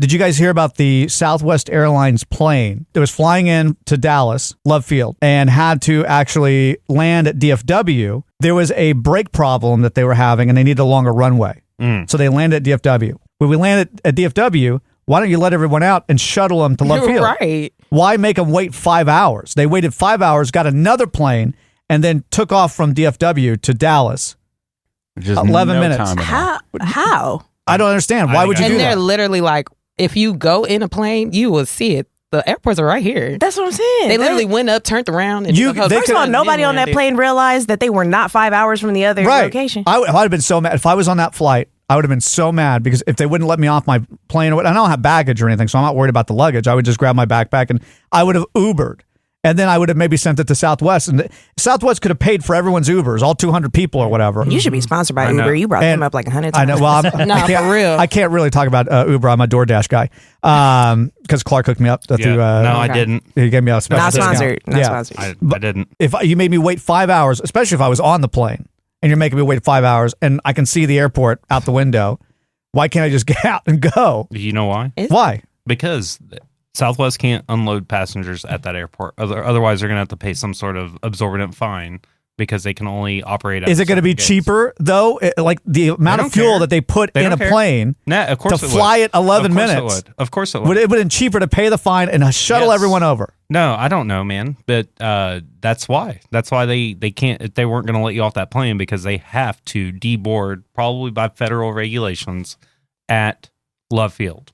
Did you guys hear about the Southwest Airlines plane that was flying in to Dallas, Love Field, and had to actually land at DFW? There was a brake problem that they were having, and they needed a longer runway. So they landed at DFW. When we landed at DFW, why don't you let everyone out and shuttle them to Love Field? Right. Why make them wait 5 hours? They waited 5 hours, got another plane, and then took off from DFW to Dallas. Just 11 no minutes. time at all. How? I don't understand. Why would you do And they're that? literally like, if you go in a plane, you will see it. The airports are right here. That's what I'm saying. They literally went up, turned around, and First of all, nobody on that plane realized that they were not 5 hours from the other location. I would have been so mad. If I was on that flight, I would have been so mad because if they wouldn't let me off my plane, I don't have baggage or anything, so I'm not worried about the luggage. I would just grab my backpack and I would have Ubered. And then I would have maybe sent it to Southwest. And Southwest could have paid for everyone's Ubers, all 200 people or whatever. You should be sponsored by Uber. You brought them up like 100 times. I know. Well, for real. I can't really talk about Uber. I'm a DoorDash guy because Clark hooked me up through. No, I didn't. He gave me a special Not discount. sponsored. Not sponsored. I didn't. If you made me wait 5 hours, especially if I was on the plane, and you're making me wait 5 hours, and I can see the airport out the window, why can't I just get out and go? You know why? Why? Because Southwest can't unload passengers at that airport. Otherwise, they're going to have to pay some sort of exorbitant fine because they can only operate. Is it going to be cheaper though? Like the amount of fuel that they put in a plane to fly it 11 minutes? Of course it would. Would it have been cheaper to pay the fine and shuttle everyone over? No, I don't know, man. But that's why. That's why they can't. They weren't going to let you off that plane because they have to deboard, probably by federal regulations, at Love Field.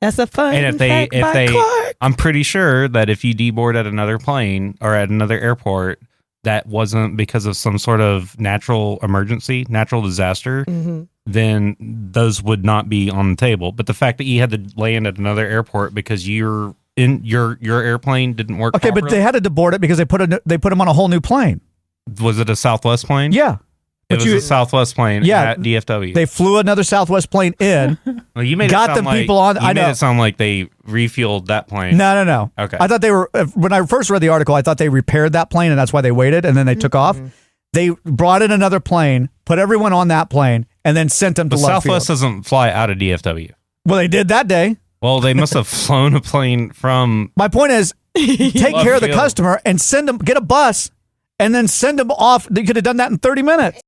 That's a fun And I'm pretty sure that if you deboard at another plane or at another airport, that wasn't because of some sort of natural emergency, natural disaster, then those would not be on the table. But the fact that you had to land at another airport because your airplane didn't work. Okay, but they had to deboard it because they put them on a whole new plane. Was it a Southwest plane? Yeah. It was a Southwest plane at DFW. They flew another Southwest plane in. Well, you made got it sound the people on. You made it sound like they refueled that plane. No. Okay. I thought they were. When I first read the article, I thought they repaired that plane, and that's why they waited, and then they took off. They brought in another plane, put everyone on that plane, and then sent them to Love Southwest Field. doesn't fly out of DFW. Well, they did that day. Well, they must have flown a plane from. My point is, take care of the customer and send them. Get a bus, and then send them off. They could have done that in 30 minutes.